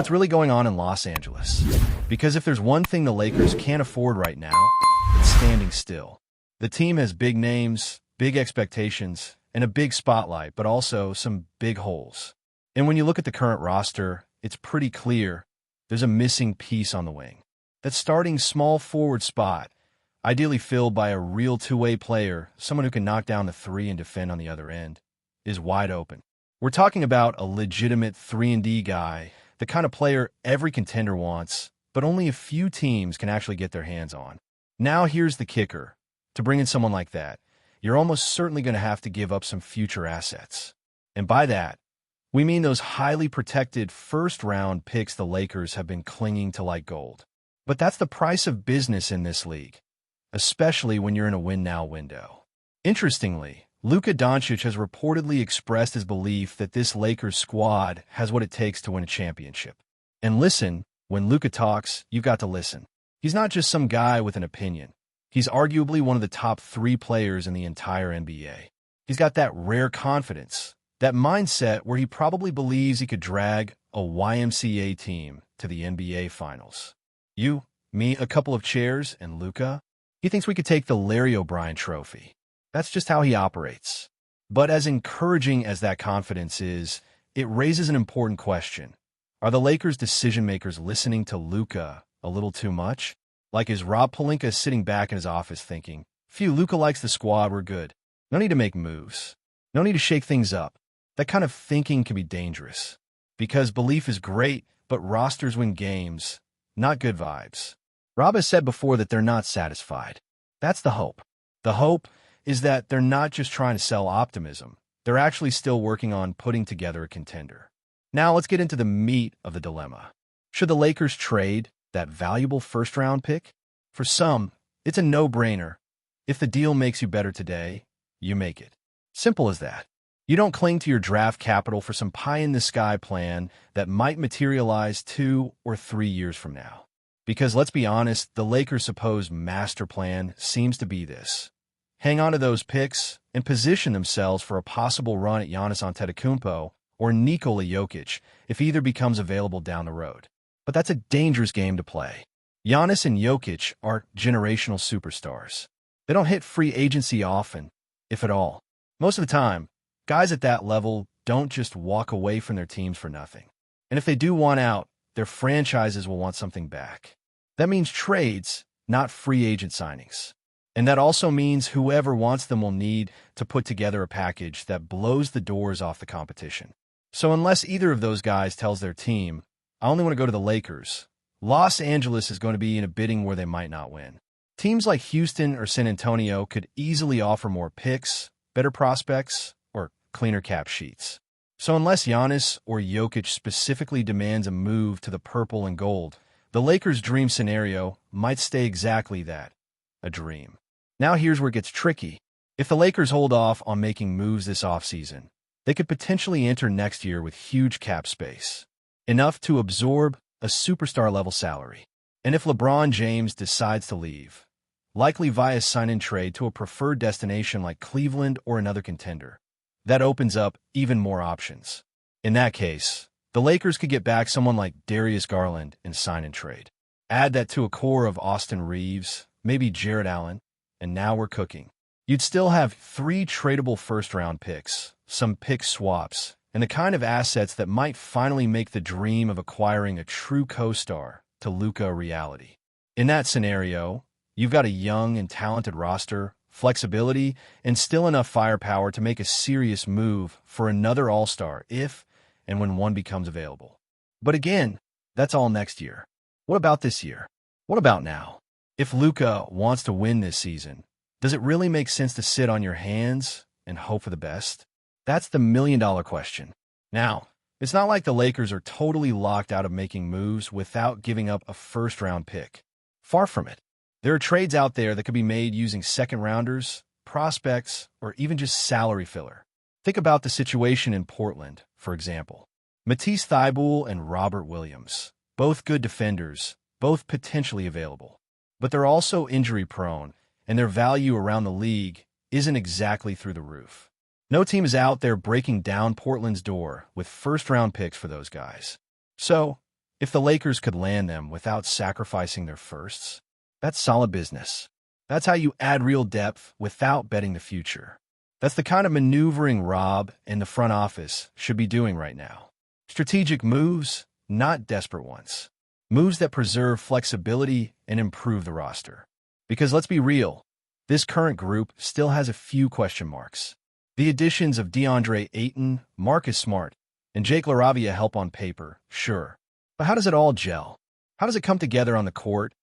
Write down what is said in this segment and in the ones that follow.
what's really going on in Los Angeles. Because if there's one thing the Lakers can't afford right now, it's standing still. The team has big names, big expectations, and a big spotlight, but also some big holes. And when you look at the current roster, it's pretty clear there's a missing piece on the wing. That starting small forward spot, ideally filled by a real two-way player, someone who can knock down the three and defend on the other end, is wide open. We're talking about a legitimate 3-and-D guy, the kind of player every contender wants, but only a few teams can actually get their hands on. Now here's the kicker. To bring in someone like that, you're almost certainly going to have to give up some future assets. And by that, we mean those highly protected first-round picks the Lakers have been clinging to like gold. But that's the price of business in this league, especially when you're in a win-now window. Interestingly, Luka Doncic has reportedly expressed his belief that this Lakers squad has what it takes to win a championship. And listen, when Luka talks, you've got to listen. He's not just some guy with an opinion. He's arguably one of the top 3 players in the entire NBA. He's got that rare confidence, that mindset where he probably believes he could drag a YMCA team to the NBA Finals. You, me, a couple of chairs, and Luka? He thinks we could take the Larry O'Brien trophy. That's just how he operates. But as encouraging as that confidence is, it raises an important question. Are the Lakers decision-makers listening to Luka a little too much? Like, is Rob Pelinka sitting back in his office thinking, phew, Luka likes the squad, we're good. No need to make moves. No need to shake things up. That kind of thinking can be dangerous. Because belief is great, but rosters win games, not good vibes. Rob has said before that they're not satisfied. That's the hope. The hope is that they're not just trying to sell optimism. They're actually still working on putting together a contender. Now let's get into the meat of the dilemma. Should the Lakers trade that valuable first-round pick? For some, it's a no-brainer. If the deal makes you better today, you make it. Simple as that. You don't cling to your draft capital for some pie-in-the-sky plan that might materialize 2 or 3 years from now. Because let's be honest, the Lakers' supposed master plan seems to be this. Hang on to those picks and position themselves for a possible run at Giannis Antetokounmpo or Nikola Jokic if either becomes available down the road. But that's a dangerous game to play. Giannis and Jokic are generational superstars. They don't hit free agency often, if at all. Most of the time, guys at that level don't just walk away from their teams for nothing. And if they do want out, their franchises will want something back. That means trades, not free agent signings. And that also means whoever wants them will need to put together a package that blows the doors off the competition. So unless either of those guys tells their team, I only want to go to the Lakers, Los Angeles is going to be in a bidding where they might not win. Teams like Houston or San Antonio could easily offer more picks, better prospects, or cleaner cap sheets. So unless Giannis or Jokic specifically demands a move to the purple and gold, the Lakers' dream scenario might stay exactly that, a dream. Now here's where it gets tricky. If the Lakers hold off on making moves this offseason, they could potentially enter next year with huge cap space, enough to absorb a superstar-level salary. And if LeBron James decides to leave, likely via sign-and trade to a preferred destination like Cleveland or another contender, that opens up even more options. In that case, the Lakers could get back someone like Darius Garland in sign-and trade. Add that to a core of Austin Reeves, maybe Jarrett Allen, and now we're cooking. You'd still have 3 tradable first-round picks, some pick swaps, and the kind of assets that might finally make the dream of acquiring a true co-star to Luka a reality. In that scenario, you've got a young and talented roster, flexibility, and still enough firepower to make a serious move for another all-star if and when one becomes available. But again, that's all next year. What about this year? What about now? If Luka wants to win this season, does it really make sense to sit on your hands and hope for the best? That's the million-dollar question. Now, it's not like the Lakers are totally locked out of making moves without giving up a first-round pick. Far from it. There are trades out there that could be made using second-rounders, prospects, or even just salary filler. Think about the situation in Portland, for example. Matisse Thybulle and Robert Williams, both good defenders, both potentially available. But they're also injury-prone, and their value around the league isn't exactly through the roof. No team is out there breaking down Portland's door with first-round picks for those guys. So, If the Lakers could land them without sacrificing their firsts, that's solid business. That's how you add real depth without betting the future. That's the kind of maneuvering Rob and the front office should be doing right now. Strategic moves, not desperate ones. Moves that preserve flexibility and improve the roster. Because let's be real, this current group still has a few question marks. The additions of DeAndre Ayton, Marcus Smart, and Jake LaRavia help on paper, sure. But how does it all gel? How does it come together on the court,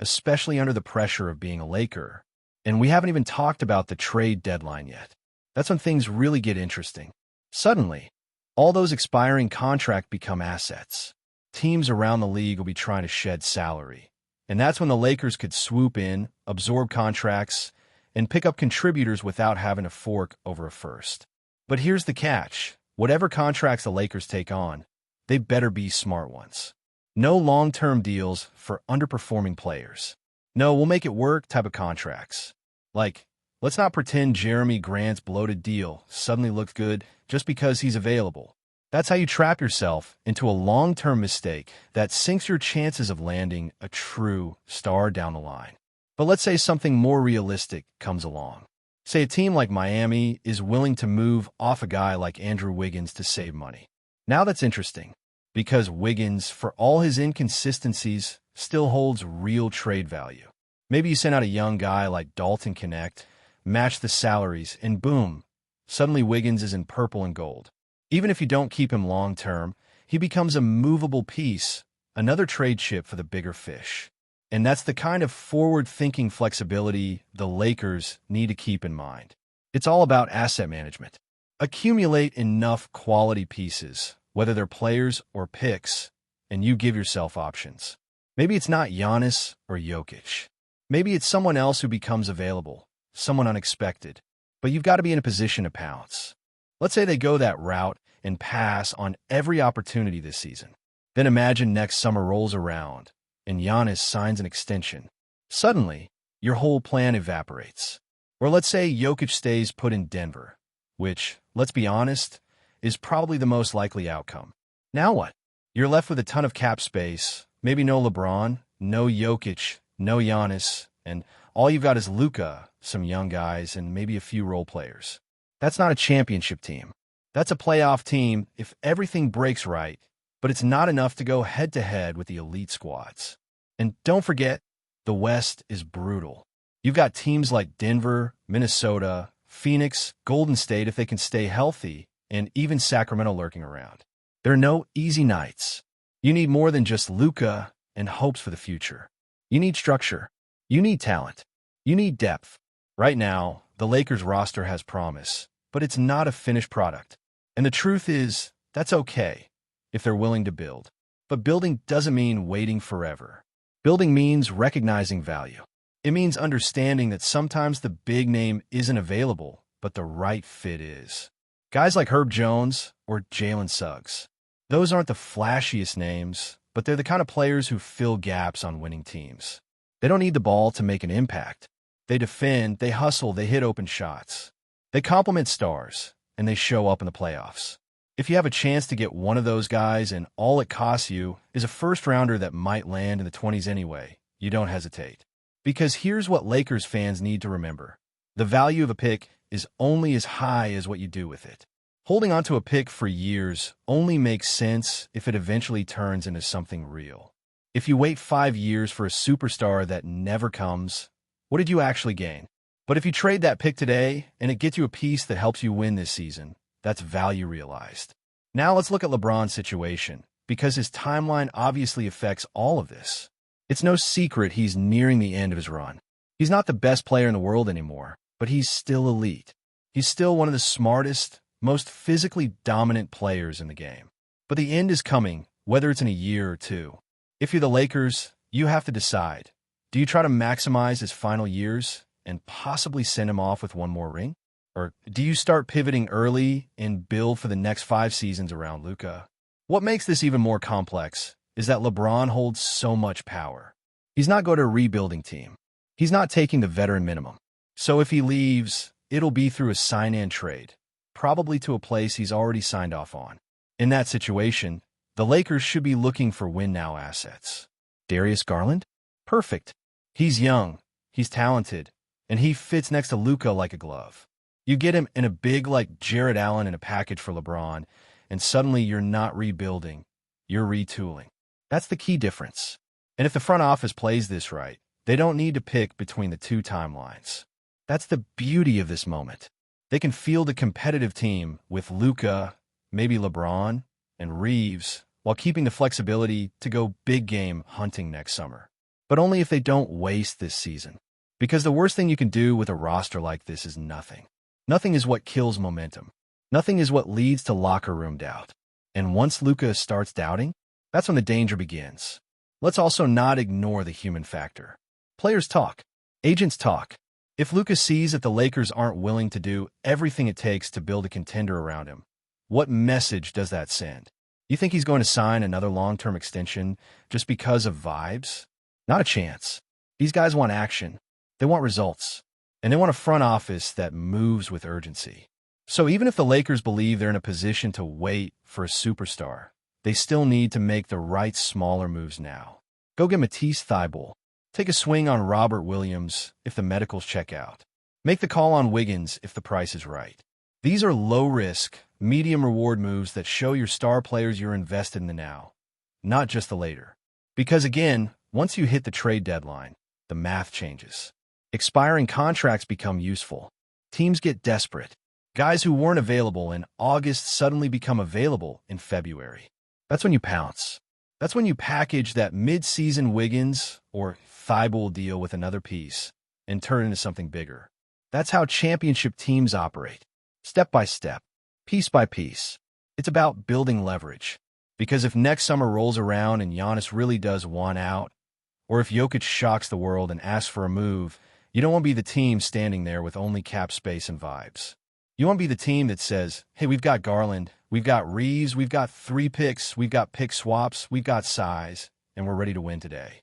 especially under the pressure of being a Laker? And we haven't even talked about the trade deadline yet. That's when things really get interesting. Suddenly, all those expiring contracts become assets. Teams around the league will be trying to shed salary. And that's when the Lakers could swoop in, absorb contracts, and pick up contributors without having to fork over a first. But here's the catch. Whatever contracts the Lakers take on, they better be smart ones. No long-term deals for underperforming players. No, we'll make it work type of contracts. Like, let's not pretend Jeremy Grant's bloated deal suddenly looks good just because he's available. That's how you trap yourself into a long-term mistake that sinks your chances of landing a true star down the line. But let's say something more realistic comes along. Say a team like Miami is willing to move off a guy like Andrew Wiggins to save money. Now that's interesting, because Wiggins, for all his inconsistencies, still holds real trade value. Maybe you send out a young guy like Dalton Connect, match the salaries, and boom, suddenly Wiggins is in purple and gold. Even if you don't keep him long-term, he becomes a movable piece, another trade chip for the bigger fish. And that's the kind of forward-thinking flexibility the Lakers need to keep in mind. It's all about asset management. Accumulate enough quality pieces, whether they're players or picks, and you give yourself options. Maybe it's not Giannis or Jokic. Maybe it's someone else who becomes available, someone unexpected. But you've got to be in a position to pounce. Let's say they go that route and pass on every opportunity this season. Then imagine next summer rolls around and Giannis signs an extension. Suddenly, your whole plan evaporates. Or let's say Jokic stays put in Denver, which, let's be honest, is probably the most likely outcome. Now what? You're left with a ton of cap space, maybe no LeBron, no Jokic, no Giannis, and all you've got is Luka, some young guys, and maybe a few role players. That's not a championship team. That's a playoff team if everything breaks right, but it's not enough to go head-to-head with the elite squads. And don't forget, the West is brutal. You've got teams like Denver, Minnesota, Phoenix, Golden State if they can stay healthy, and even Sacramento lurking around. There are no easy nights. You need more than just Luka and hopes for the future. You need structure. You need talent. You need depth. Right now, the Lakers roster has promise, but it's not a finished product. And the truth is, that's okay if they're willing to build. But building doesn't mean waiting forever. Building means recognizing value. It means understanding that sometimes the big name isn't available, but the right fit is. Guys like Herb Jones or Jalen Suggs. Those aren't the flashiest names, but they're the kind of players who fill gaps on winning teams. They don't need the ball to make an impact. They defend, they hustle, they hit open shots. They complement stars, and they show up in the playoffs. If you have a chance to get one of those guys and all it costs you is a first-rounder that might land in the 20s anyway, you don't hesitate. Because here's what Lakers fans need to remember. The value of a pick is only as high as what you do with it. Holding onto a pick for years only makes sense if it eventually turns into something real. If you wait 5 years for a superstar that never comes, what did you actually gain? But if you trade that pick today and it gets you a piece that helps you win this season, that's value realized. Now let's look at LeBron's situation, because his timeline obviously affects all of this. It's no secret he's nearing the end of his run. He's not the best player in the world anymore, but he's still elite. He's still one of the smartest, most physically dominant players in the game. But the end is coming, whether it's in a year or two. If you're the Lakers, you have to decide. Do you try to maximize his final years and possibly send him off with one more ring? Or do you start pivoting early and build for the next 5 seasons around Luka? What makes this even more complex is that LeBron holds so much power. He's not going to a rebuilding team. He's not taking the veteran minimum. So if he leaves, it'll be through a sign-and trade, probably to a place he's already signed off on. In that situation, The Lakers should be looking for win-now assets. Darius Garland? Perfect. He's young, he's talented, and he fits next to Luka like a glove. You get him in a big like Jared Allen in a package for LeBron, and suddenly you're not rebuilding, you're retooling. That's the key difference. And if the front office plays this right, they don't need to pick between the two timelines. That's the beauty of this moment. They can field a competitive team with Luka, maybe LeBron, and Reeves, while keeping the flexibility to go big game hunting next summer. But only if they don't waste this season. Because the worst thing you can do with a roster like this is nothing. Nothing is what kills momentum. Nothing is what leads to locker room doubt. And once Luka starts doubting, that's when the danger begins. Let's also not ignore the human factor. Players talk. Agents talk. If Luka sees that the Lakers aren't willing to do everything it takes to build a contender around him, what message does that send? You think he's going to sign another long-term extension just because of vibes? Not a chance. These guys want action. They want results. And they want a front office that moves with urgency. So even if the Lakers believe they're in a position to wait for a superstar, they still need to make the right smaller moves now. Go get Matisse Thybulle. Take a swing on Robert Williams if the medicals check out. Make the call on Wiggins if the price is right. These are low-risk, medium-reward moves that show your star players you're invested in the now, not just the later. Because again, once you hit the trade deadline, the math changes. Expiring contracts become useful. Teams get desperate. Guys who weren't available in August suddenly become available in February. That's when you pounce. That's when you package that mid-season Wiggins or Thybulle deal with another piece and turn it into something bigger. That's how championship teams operate. Step by step, piece by piece. It's about building leverage. Because if next summer rolls around and Giannis really does want out, or if Jokic shocks the world and asks for a move, you don't want to be the team standing there with only cap space and vibes. You want to be the team that says, hey, we've got Garland, we've got Reeves, we've got 3 picks, we've got pick swaps, we've got size, and we're ready to win today.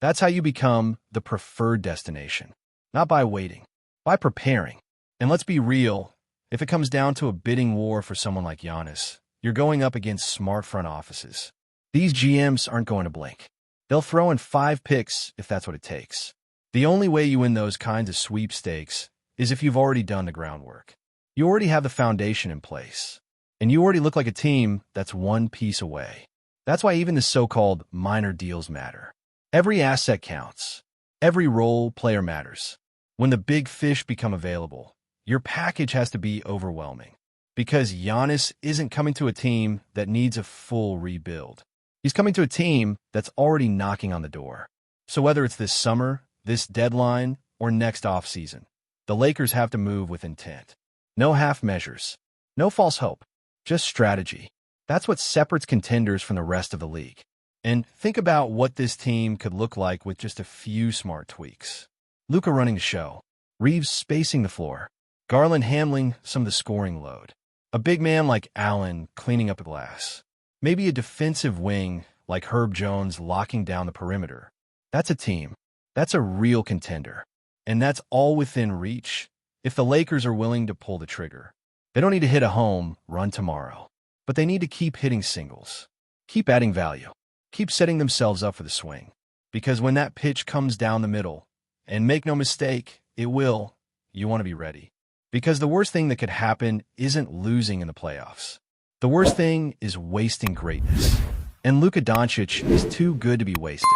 That's how you become the preferred destination. Not by waiting, by preparing. And let's be real, if it comes down to a bidding war for someone like Giannis, you're going up against smart front offices. These GMs aren't going to blink. They'll throw in 5 picks if that's what it takes. The only way you win those kinds of sweepstakes is if you've already done the groundwork. You already have the foundation in place. And you already look like a team that's one piece away. That's why even the so-called minor deals matter. Every asset counts. Every role player matters. When the big fish become available, your package has to be overwhelming. Because Giannis isn't coming to a team that needs a full rebuild. He's coming to a team that's already knocking on the door. So whether it's this summer, this deadline, or next offseason, the Lakers have to move with intent. No half measures. No false hope. Just strategy. That's what separates contenders from the rest of the league. And think about what this team could look like with just a few smart tweaks. Luka running the show. Reeves spacing the floor. Garland handling some of the scoring load. A big man like Allen cleaning up the glass. Maybe a defensive wing like Herb Jones locking down the perimeter. That's a team. That's a real contender. And that's all within reach if the Lakers are willing to pull the trigger. They don't need to hit a home run tomorrow, but they need to keep hitting singles. Keep adding value. Keep setting themselves up for the swing. Because when that pitch comes down the middle, and make no mistake, it will, you want to be ready. Because the worst thing that could happen isn't losing in the playoffs. The worst thing is wasting greatness. And Luka Doncic is too good to be wasted.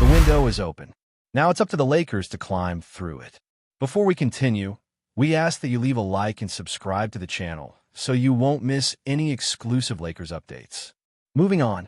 The window is open. Now it's up to the Lakers to climb through it. Before we continue, we ask that you leave a like and subscribe to the channel so you won't miss any exclusive Lakers updates. Moving on,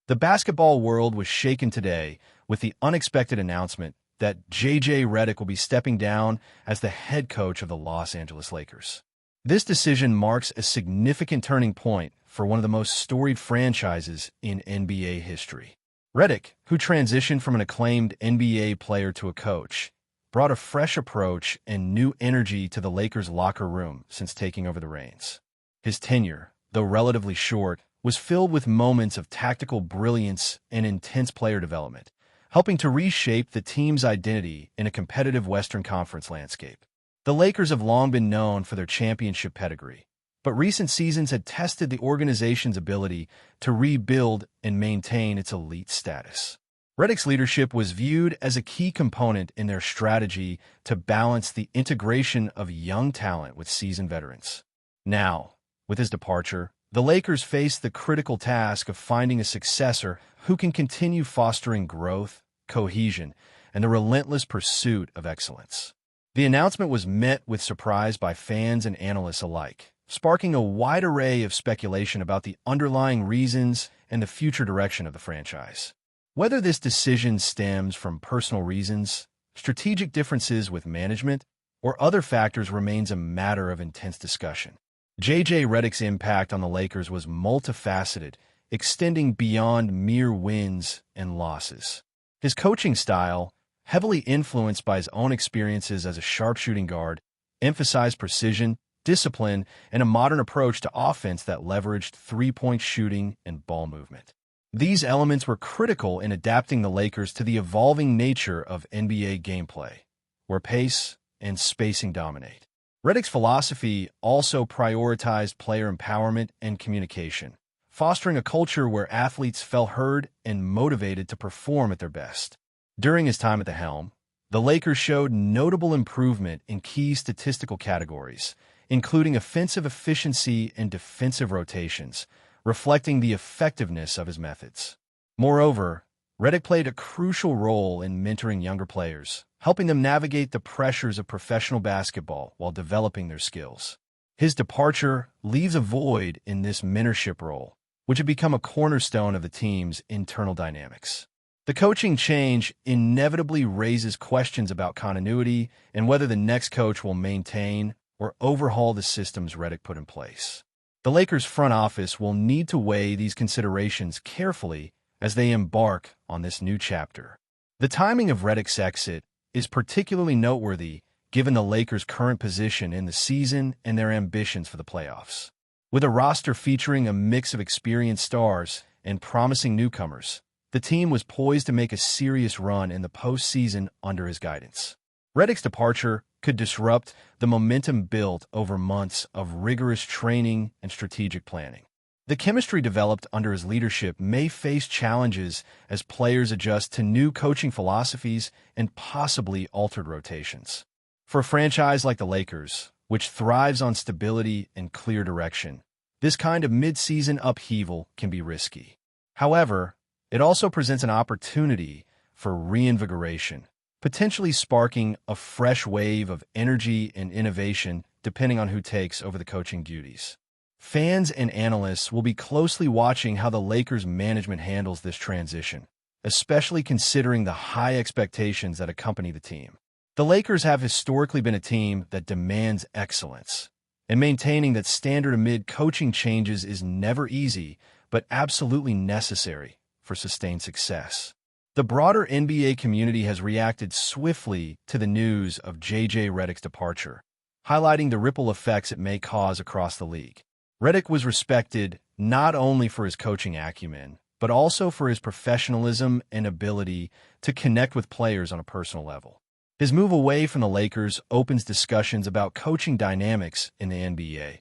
the basketball world was shaken today with the unexpected announcement that Redick will be stepping down as the head coach of the Los Angeles Lakers. This decision marks a significant turning point for one of the most storied franchises in NBA history. Redick, who transitioned from an acclaimed NBA player to a coach, brought a fresh approach and new energy to the Lakers' locker room since taking over the reins. His tenure, though relatively short, was filled with moments of tactical brilliance and intense player development, helping to reshape the team's identity in a competitive Western Conference landscape. The Lakers have long been known for their championship pedigree, but recent seasons had tested the organization's ability to rebuild and maintain its elite status. Redick's leadership was viewed as a key component in their strategy to balance the integration of young talent with seasoned veterans. Now, with his departure, the Lakers face the critical task of finding a successor who can continue fostering growth, cohesion, and the relentless pursuit of excellence. The announcement was met with surprise by fans and analysts alike, sparking a wide array of speculation about the underlying reasons and the future direction of the franchise. Whether this decision stems from personal reasons, strategic differences with management, or other factors remains a matter of intense discussion. J.J. Redick's impact on the Lakers was multifaceted, extending beyond mere wins and losses. His coaching style, heavily influenced by his own experiences as a sharpshooting guard, emphasized precision, discipline, and a modern approach to offense that leveraged three-point shooting and ball movement. These elements were critical in adapting the Lakers to the evolving nature of NBA gameplay, where pace and spacing dominate. Redick's philosophy also prioritized player empowerment and communication, fostering a culture where athletes felt heard and motivated to perform at their best. During his time at the helm, the Lakers showed notable improvement in key statistical categories, including offensive efficiency and defensive rotations, reflecting the effectiveness of his methods. Moreover, Redick played a crucial role in mentoring younger players, helping them navigate the pressures of professional basketball while developing their skills. His departure leaves a void in this mentorship role, which had become a cornerstone of the team's internal dynamics. The coaching change inevitably raises questions about continuity and whether the next coach will maintain or overhaul the systems Redick put in place. The Lakers' front office will need to weigh these considerations carefully as they embark on this new chapter. The timing of Redick's exit is particularly noteworthy given the Lakers' current position in the season and their ambitions for the playoffs. With a roster featuring a mix of experienced stars and promising newcomers, the team was poised to make a serious run in the postseason under his guidance. Redick's departure could disrupt the momentum built over months of rigorous training and strategic planning. The chemistry developed under his leadership may face challenges as players adjust to new coaching philosophies and possibly altered rotations. For a franchise like the Lakers, which thrives on stability and clear direction, this kind of mid-season upheaval can be risky. However, it also presents an opportunity for reinvigoration, potentially sparking a fresh wave of energy and innovation depending on who takes over the coaching duties. Fans and analysts will be closely watching how the Lakers management handles this transition, especially considering the high expectations that accompany the team. The Lakers have historically been a team that demands excellence, and maintaining that standard amid coaching changes is never easy, but absolutely necessary for sustained success. The broader NBA community has reacted swiftly to the news of J.J. Redick's departure, highlighting the ripple effects it may cause across the league. Redick was respected not only for his coaching acumen, but also for his professionalism and ability to connect with players on a personal level. His move away from the Lakers opens discussions about coaching dynamics in the NBA,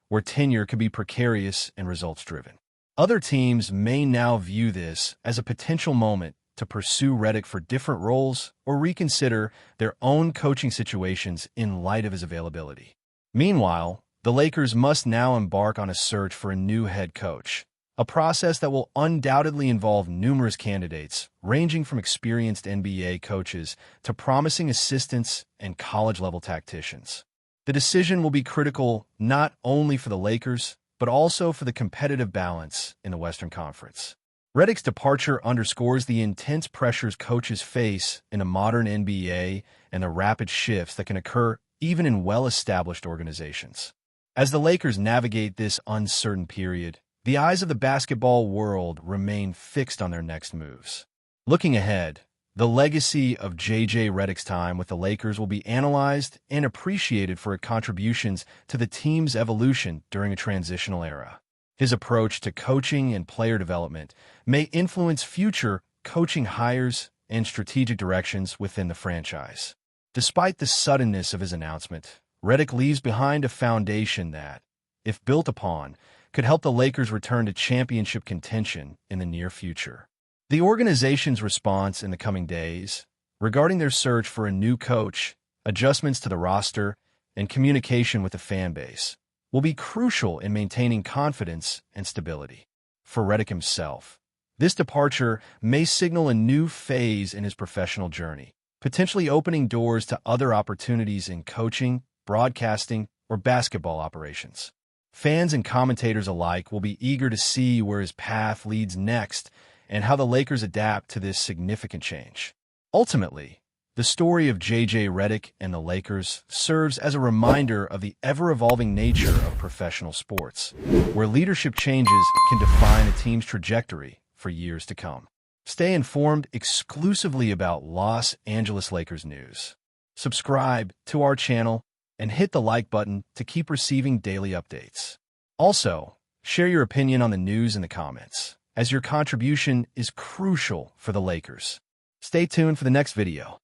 where tenure could be precarious and results-driven. Other teams may now view this as a potential moment to pursue Redick for different roles or reconsider their own coaching situations in light of his availability. Meanwhile, the Lakers must now embark on a search for a new head coach, a process that will undoubtedly involve numerous candidates, ranging from experienced NBA coaches to promising assistants and college-level tacticians. The decision will be critical not only for the Lakers, but also for the competitive balance in the Western Conference. Redick's departure underscores the intense pressures coaches face in a modern NBA and the rapid shifts that can occur even in well-established organizations. As the Lakers navigate this uncertain period, the eyes of the basketball world remain fixed on their next moves. Looking ahead, the legacy of J.J. Redick's time with the Lakers will be analyzed and appreciated for its contributions to the team's evolution during a transitional era. His approach to coaching and player development may influence future coaching hires and strategic directions within the franchise. Despite the suddenness of his announcement, Redick leaves behind a foundation that, if built upon, could help the Lakers return to championship contention in the near future. The organization's response in the coming days, regarding their search for a new coach, adjustments to the roster, and communication with the fan base, will be crucial in maintaining confidence and stability. For Redick himself, this departure may signal a new phase in his professional journey, potentially opening doors to other opportunities in coaching, broadcasting, or basketball operations. Fans and commentators alike will be eager to see where his path leads next and how the Lakers adapt to this significant change. Ultimately, the story of J.J. Redick and the Lakers serves as a reminder of the ever-evolving nature of professional sports, where leadership changes can define a team's trajectory for years to come. Stay informed exclusively about Los Angeles Lakers news. Subscribe to our channel and hit the like button to keep receiving daily updates. Also, share your opinion on the news in the comments, as your contribution is crucial for the Lakers. Stay tuned for the next video.